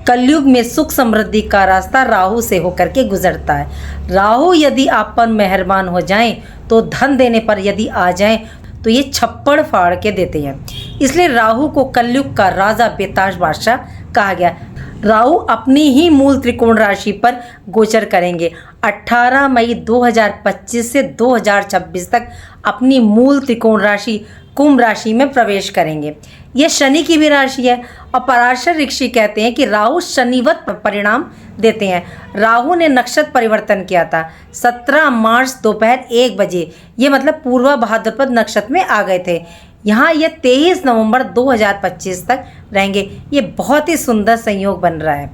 कलयुग में सुख समृद्धि का रास्ता राहु से होकर के गुजरता है। राहु यदि आप पर मेहरबान हो जाएं तो धन देने पर यदि आ जाएं तो ये छप्पड़ फाड़ के देते हैं। इसलिए राहु को कलयुग का राजा बेताज बादशाह कहा गया। राहु अपनी ही मूल त्रिकोण राशि पर गोचर करेंगे। 18 मई 2025 से 2026 तक अपनी मूल त्रिकोण राशि कुंभ राशि में प्रवेश करेंगे। यह शनि की भी राशि है और पराशर ऋषि कहते हैं कि राहु शनिवत परिणाम देते हैं। राहु ने नक्षत्र परिवर्तन किया था 17 मार्च दोपहर 1 बजे, ये मतलब पूर्वा भाद्रपद नक्षत्र में आ गए थे। यहाँ ये 23 नवंबर 2025 तक रहेंगे। ये बहुत ही सुंदर संयोग बन रहा है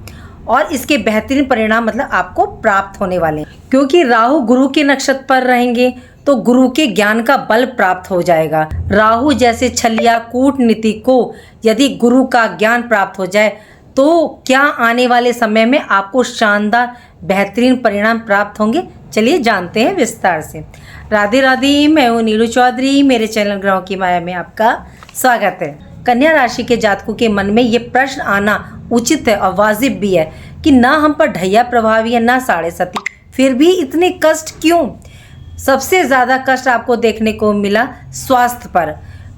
और इसके बेहतरीन परिणाम मतलब आपको प्राप्त होने वाले हैं, क्योंकि राहु गुरु के नक्षत्र पर रहेंगे तो गुरु के ज्ञान का बल प्राप्त हो जाएगा। राहु जैसे छलिया कूटनीति को यदि गुरु का ज्ञान प्राप्त हो जाए तो क्या आने वाले समय में आपको शानदार बेहतरीन परिणाम प्राप्त होंगे। चलिए जानते हैं विस्तार से। राधे राधे, मैं हूँ नीलू चौधरी। मेरे चैनल ग्रहों की माया में आपका स्वागत है। कन्या राशि के जातकों के मन में ये प्रश्न आना उचित है और वाजिब भी है कि ना हम पर ढैया प्रभावी है ना साढ़े सती, फिर भी इतने कष्ट क्यों। सबसे ज़्यादा कष्ट आपको देखने को मिला स्वास्थ्य पर।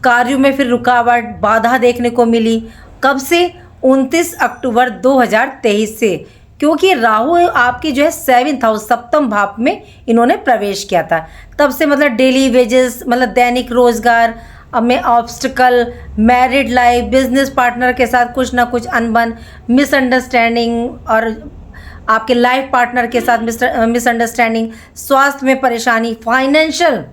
कार्यों में फिर रुकावट बाधा देखने को मिली। कब से? 29 अक्टूबर 2023 से, क्योंकि राहु आपके जो है 7th हाउस सप्तम भाव में इन्होंने प्रवेश किया था। तब से मतलब डेली वेजेस मतलब दैनिक रोजगार में obstacle, married life, business partner के साथ कुछ ना कुछ अनबन, मिसअंडरस्टैंडिंग और आपके लाइफ पार्टनर के साथ मिसअंडरस्टैंडिंग, स्वास्थ्य में परेशानी, फाइनेंशियल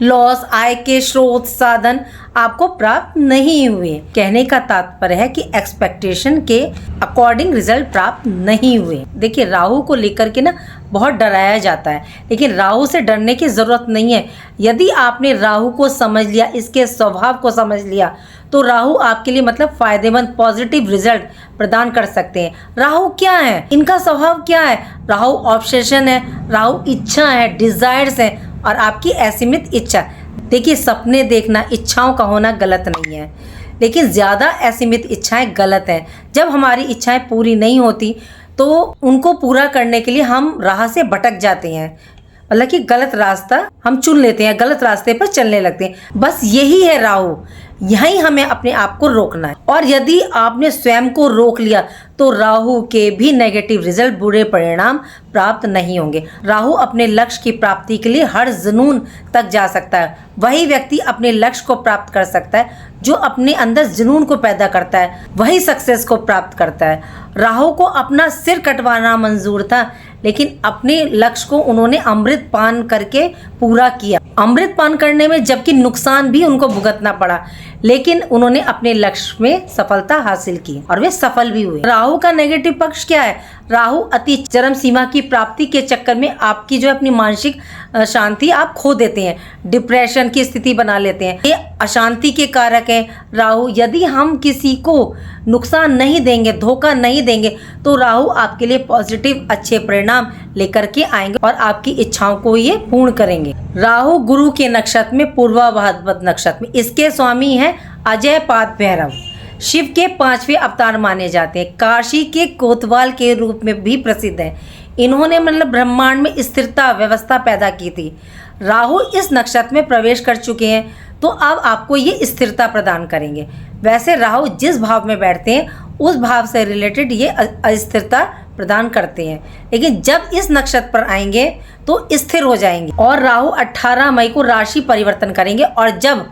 लॉस, आय के स्रोत साधन आपको प्राप्त नहीं हुए। कहने का तात्पर्य है कि एक्सपेक्टेशन के अकॉर्डिंग रिजल्ट प्राप्त नहीं हुए। देखिए राहु को लेकर के ना बहुत डराया जाता है, लेकिन राहु से डरने की ज़रूरत नहीं है। यदि आपने राहु को समझ लिया, इसके स्वभाव को समझ लिया, तो राहु आपके लिए मतलब फायदेमंद पॉजिटिव रिजल्ट प्रदान कर सकते हैं। राहु क्या है, इनका स्वभाव क्या है? राहु ऑब्सेशन है, राहु इच्छा है, डिजायर्स है और आपकी असीमित इच्छा। देखिए सपने देखना, इच्छाओं का होना गलत नहीं है, लेकिन ज़्यादा असीमित इच्छाएं गलत हैं। जब हमारी इच्छाएं पूरी नहीं होती तो उनको पूरा करने के लिए हम राह से भटक जाते हैं, मतलब कि गलत रास्ता हम चुन लेते हैं, गलत रास्ते पर चलने लगते हैं। बस यही है राहु, यहीं हमें अपने आप को रोकना है। और यदि आपने स्वयं को रोक लिया तो राहु के भी नेगेटिव रिजल्ट, बुरे परिणाम प्राप्त नहीं होंगे। राहु अपने लक्ष्य की प्राप्ति के लिए हर जुनून तक जा सकता है। वही व्यक्ति अपने लक्ष्य को प्राप्त कर सकता है जो अपने अंदर जुनून को पैदा करता है, वही सक्सेस को प्राप्त करता है। राहु को अपना सिर कटवाना मंजूर था, लेकिन अपने लक्ष्य को उन्होंने अमृत पान करके पूरा किया। अमृत पान करने में जबकि नुकसान भी उनको भुगतना पड़ा, लेकिन उन्होंने अपने लक्ष्य में सफलता हासिल की और वे सफल भी हुए। राहु का नेगेटिव पक्ष क्या है? राहु अति चरम सीमा की प्राप्ति के चक्कर में आपकी जो अपनी मानसिक शांति आप खो देते हैं, डिप्रेशन की स्थिति बना लेते हैं। ये अशांति के कारक है राहु। यदि हम किसी को नुकसान नहीं देंगे, धोखा नहीं देंगे, तो राहु आपके लिए पॉजिटिव अच्छे परिणाम लेकर के आएंगे और आपकी इच्छाओं को ये पूर्ण करेंगे। राहु गुरु के नक्षत्र में, पूर्वा भाद्रपद नक्षत्र में, इसके स्वामी हैं अजय पाद भैरव। शिव के 5वें अवतार माने जाते हैं। काशी के कोतवाल के रूप में भी प्रसिद्ध हैं। इन्होंने मतलब ब्रह्मांड में स्थिरता व्यवस्था पैदा की थी। राहु इस नक्षत्र में प्रवेश कर चुके हैं तो अब आपको ये स्थिरता प्रदान करेंगे। वैसे राहु जिस भाव में बैठते हैं उस भाव से रिलेटेड ये अस्थिरता प्रदान करते हैं, लेकिन जब इस नक्षत्र पर आएंगे तो स्थिर हो जाएंगे। और राहु 18 मई को राशि परिवर्तन करेंगे और जब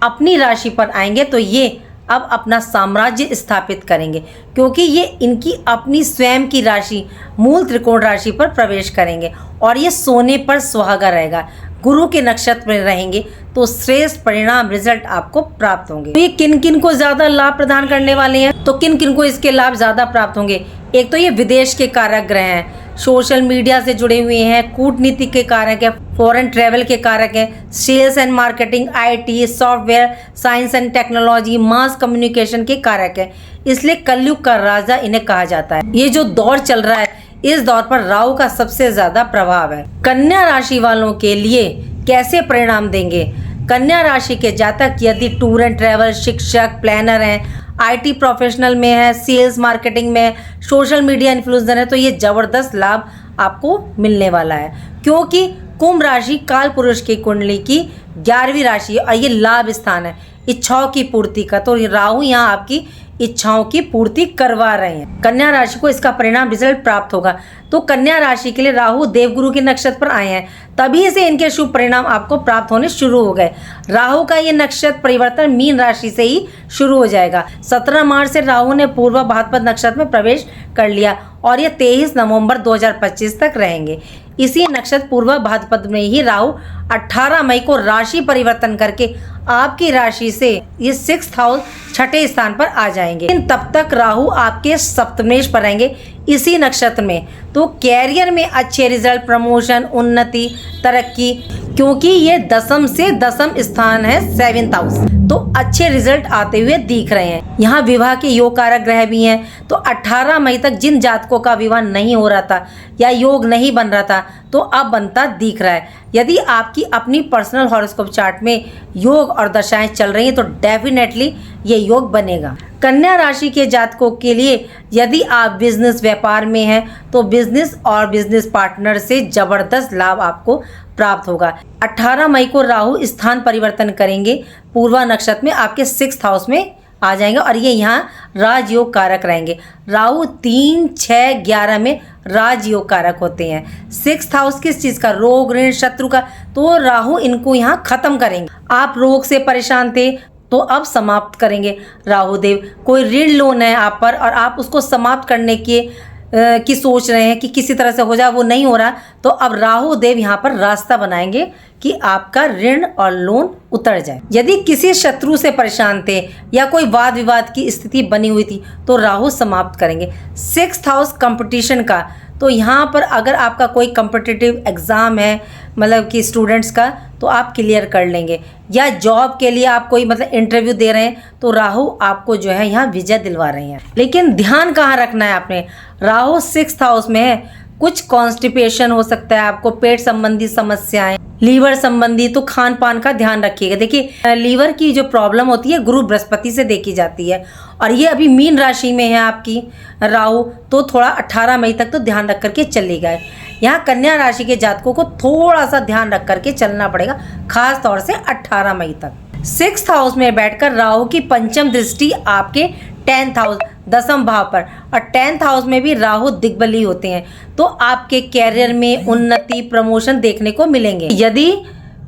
अपनी राशि पर आएंगे तो ये अब अपना साम्राज्य स्थापित करेंगे, क्योंकि ये इनकी अपनी स्वयं की राशि मूल त्रिकोण राशि पर प्रवेश करेंगे और ये सोने पर सुहागा रहेगा। गुरु के नक्षत्र में रहेंगे तो श्रेष्ठ परिणाम रिजल्ट आपको प्राप्त होंगे। तो ये किन किन को ज्यादा लाभ प्रदान करने वाले हैं, तो किन किन को इसके लाभ ज्यादा प्राप्त होंगे? एक तो ये विदेश के कारक ग्रह हैं, सोशल मीडिया से जुड़े हुए हैं, कूटनीति के कारक है, फॉरेन ट्रेवल के कारक हैं, sales and marketing, IT, software, science and technology, mass communication के कारक है। इसलिए कलयुग का राजा इन्हें कहा जाता है। ये जो दौर चल रहा है इस दौर पर राहु का सबसे ज्यादा प्रभाव है। कन्या राशि वालों के लिए कैसे परिणाम देंगे? कन्या राशि के जातक यदि टूर एंड ट्रैवल, शिक्षक, प्लानर हैं, IT प्रोफेशनल में है, सेल्स मार्केटिंग में है, सोशल मीडिया इन्फ्लुएंसर है, तो ये ज़बरदस्त लाभ आपको मिलने वाला है, क्योंकि कुंभ राशि काल पुरुष की कुंडली की 11वीं राशि है और ये लाभ स्थान है इच्छाओं की पूर्ति का। तो राहु यहाँ आपकी इच्छाओं की पूर्ति करवा रहे हैं। कन्या राशि को इसका परिणाम रिजल्ट प्राप्त होगा। तो कन्या राशि के लिए राहु देवगुरु के नक्षत्र पर आए हैं, तभी से इनके शुभ परिणाम आपको प्राप्त होने शुरू हो गए। राहु का ये नक्षत्र परिवर्तन मीन राशि से ही शुरू हो जाएगा। 17 मार्च से राहु ने पूर्व भाद्रपद नक्षत्र में प्रवेश कर लिया और ये 23 नवंबर 2025 तक रहेंगे। इसी नक्षत्र पूर्व भाद्रपद में ही राहु 18 मई को राशि परिवर्तन करके आपकी राशि से ये 6th हाउस छठे स्थान पर आ जाएंगे। लेकिन तब तक राहु आपके सप्तमेश पर रहेंगे इसी नक्षत्र में। तो कैरियर में अच्छे रिजल्ट, प्रमोशन, उन्नति, तरक्की, क्योंकि ये दसम से दसम स्थान है 7th हाउस, तो अच्छे रिजल्ट आते हुए दिख रहे हैं। यहाँ विवाह के योग कारक ग्रह भी हैं। तो 18 मई तक जिन जातकों का विवाह नहीं हो रहा था या योग नहीं बन रहा था, तो अब बनता दिख रहा है। यदि आपकी अपनी पर्सनल हॉरोस्कोप चार्ट में योग और दशाएं चल रही हैं तो डेफिनेटली ये योग बनेगा। कन्या राशि के जातकों के लिए यदि आप बिजनेस व्यापार में हैं तो बिजनेस और बिजनेस पार्टनर से ज़बरदस्त लाभ आपको प्राप्त होगा। 18 मई को राहु स्थान परिवर्तन करेंगे, पूर्वा नक्षत्र में आपके 6th हाउस में आ जाएंगे और ये यहाँ राजयोग कारक रहेंगे। राहु 3, 6, 11 में राजयोग कारक होते हैं। 6th हाउस किस चीज़ का? रोग, ऋण, शत्रु का। तो राहु इनको यहाँ खत्म करेंगे। आप रोग से परेशान थे तो अब समाप्त करेंगे राहु देव। कोई ऋण लोन है आप पर और आप उसको समाप्त करने की सोच रहे हैं कि किसी तरह से हो जाए, वो नहीं हो रहा, तो अब राहु देव यहाँ पर रास्ता बनाएंगे कि आपका ऋण और लोन उतर जाए। यदि किसी शत्रु से परेशान थे या कोई वाद विवाद की स्थिति बनी हुई थी तो राहु समाप्त करेंगे। 6th हाउस कंपटीशन का, तो यहाँ पर अगर आपका कोई कॉम्पिटिटिव एग्ज़ाम है, मतलब कि स्टूडेंट्स का, तो आप क्लियर कर लेंगे। या जॉब के लिए आप कोई मतलब इंटरव्यू दे रहे हैं तो राहु आपको जो है यहाँ विजय दिलवा रहे हैं। लेकिन ध्यान कहाँ रखना है आपने? राहु 6th हाउस में है, कुछ कॉन्स्टिपेशन हो सकता है आपको, पेट संबंधी समस्याएं, लीवर संबंधी, तो खान पान का ध्यान रखिएगा। देखिए लीवर की जो प्रॉब्लम होती है गुरु बृहस्पति से देखी जाती है और ये अभी मीन राशि में है आपकी राहु, तो थोड़ा 18 मई तक तो ध्यान रख करके चलेगा। यहाँ कन्या राशि के जातकों को थोड़ा सा ध्यान रख करके चलना पड़ेगा, खास तौर से 18 मई तक। 6th हाउस में बैठकर राहु की पंचम दृष्टि आपके 10th हाउस, दसम भाव पर, और 10th हाउस में भी राहु दिग्बली होते हैं, तो आपके कैरियर में उन्नति, प्रमोशन देखने को मिलेंगे। यदि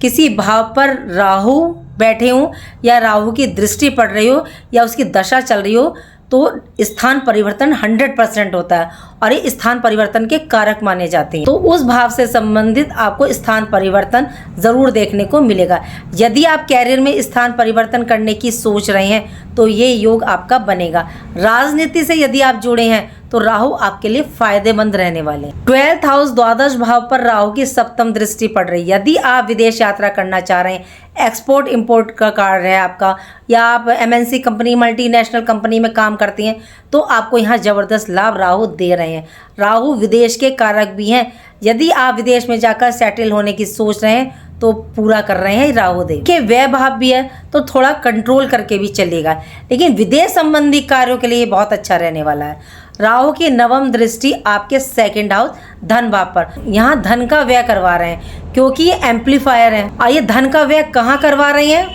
किसी भाव पर राहु बैठे हों या राहु की दृष्टि पड़ रही हो या उसकी दशा चल रही हो तो स्थान परिवर्तन 100% होता है और ये स्थान परिवर्तन के कारक माने जाते हैं। तो उस भाव से संबंधित आपको स्थान परिवर्तन ज़रूर देखने को मिलेगा। यदि आप कैरियर में स्थान परिवर्तन करने की सोच रहे हैं तो ये योग आपका बनेगा। राजनीति से यदि आप जुड़े हैं तो राहु आपके लिए फायदेमंद रहने वाले हैं। 12th हाउस द्वादश भाव पर राहु की सप्तम दृष्टि पड़ रही है। यदि आप विदेश यात्रा करना चाह रहे हैं, एक्सपोर्ट इंपोर्ट का कार्य है आपका, या आप MNC कंपनी, मल्टीनेशनल कंपनी में काम करती हैं, तो आपको यहाँ ज़बरदस्त लाभ राहु दे रहे हैं। राहु विदेश के कारक भी हैं। यदि आप विदेश में जाकर सेटल होने की सोच रहे हैं तो पूरा कर रहे हैं राहु देव के। व्यय भाव भी है तो थोड़ा कंट्रोल करके भी चलेगा, लेकिन विदेश संबंधी कार्यों के लिए बहुत अच्छा रहने वाला है। राहु की नवम दृष्टि आपके 2nd हाउस धन भाव पर, यहाँ धन का व्यय करवा रहे हैं क्योंकि ये एम्पलीफायर है। और ये धन का व्यय कहाँ करवा रहे हैं?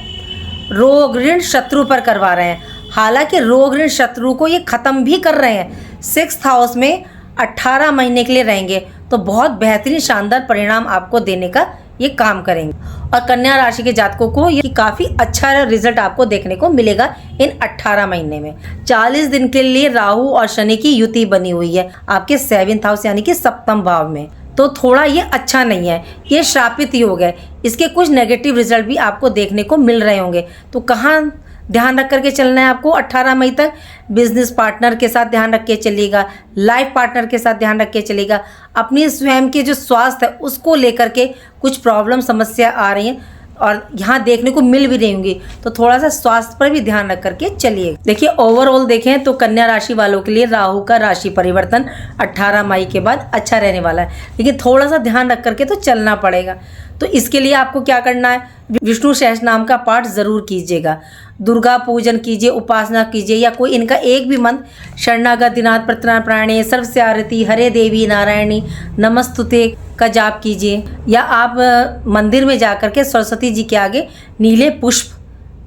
रोग, ऋण, शत्रु पर करवा रहे हैं। हालांकि रोग, ऋण, शत्रु को ये खत्म भी कर रहे हैं। 6th हाउस में 18 महीने के लिए रहेंगे तो बहुत बेहतरीन शानदार परिणाम आपको देने का ये काम करेंगे। और कन्या राशि के जातकों को ये काफ़ी अच्छा रिजल्ट आपको देखने को मिलेगा इन 18 महीने में। 40 दिन के लिए राहु और शनि की युति बनी हुई है आपके 7th हाउस यानी कि सप्तम भाव में, तो थोड़ा ये अच्छा नहीं है, ये श्रापित योग है। इसके कुछ नेगेटिव रिजल्ट भी आपको देखने को मिल रहे होंगे। तो कहाँ ध्यान रख करके चलना है आपको 18 मई तक? बिजनेस पार्टनर के साथ ध्यान रख के चलिएगा, लाइफ पार्टनर के साथ ध्यान रख के चलिएगा। अपनी स्वयं के जो स्वास्थ्य है उसको लेकर के कुछ प्रॉब्लम, समस्या आ रही है और यहाँ देखने को मिल भी रही होंगी, तो थोड़ा सा स्वास्थ्य पर भी ध्यान रख करके चलिए। देखिए ओवरऑल देखें तो कन्या राशि वालों के लिए राहु का राशि परिवर्तन 18 मई के बाद अच्छा रहने वाला है, लेकिन थोड़ा सा ध्यान रख करके तो चलना पड़ेगा। तो इसके लिए आपको क्या करना है, विष्णु सहस्त्रनाम का पाठ ज़रूर कीजिएगा, दुर्गा पूजन कीजिए, उपासना कीजिए, या कोई इनका एक भी मंत्र शरणागत दिनाथ प्रत्यनारायणे सर्वस्य आरती हरे देवी नारायणी नमस्तुते का जाप कीजिए, या आप मंदिर में जा कर के सरस्वती जी के आगे नीले पुष्प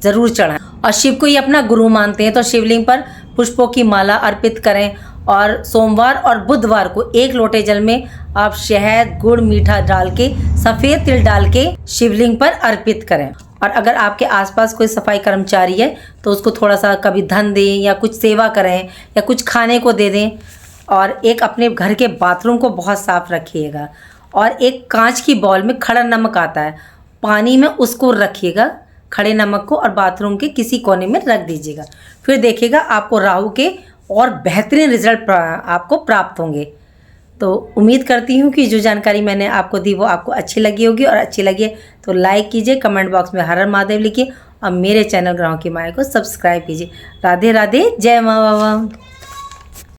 ज़रूर चढ़ाएं। और शिव को ही अपना गुरु मानते हैं तो शिवलिंग पर पुष्पों की माला अर्पित करें। और सोमवार और बुधवार को 1 लोटे जल में आप शहद गुड़ मीठा डाल के सफ़ेद तिल डाल के शिवलिंग पर अर्पित करें। और अगर आपके आसपास कोई सफाई कर्मचारी है तो उसको थोड़ा सा कभी धन दें, या कुछ सेवा करें, या कुछ खाने को दे दें। और एक अपने घर के बाथरूम को बहुत साफ़ रखिएगा। और एक कांच की बॉल में खड़ा नमक आता है, पानी में उसको रखिएगा, खड़े नमक को, और बाथरूम के किसी कोने में रख दीजिएगा। फिर देखिएगा आपको राहु के और बेहतरीन रिजल्ट आपको प्राप्त होंगे। तो उम्मीद करती हूँ कि जो जानकारी मैंने आपको दी वो आपको अच्छी लगी होगी, और अच्छी लगी तो लाइक कीजिए, कमेंट बॉक्स में हर हर महादेव लिखिए, और मेरे चैनल ग्राम की माया को सब्सक्राइब कीजिए। राधे राधे, जय माँ बाबा।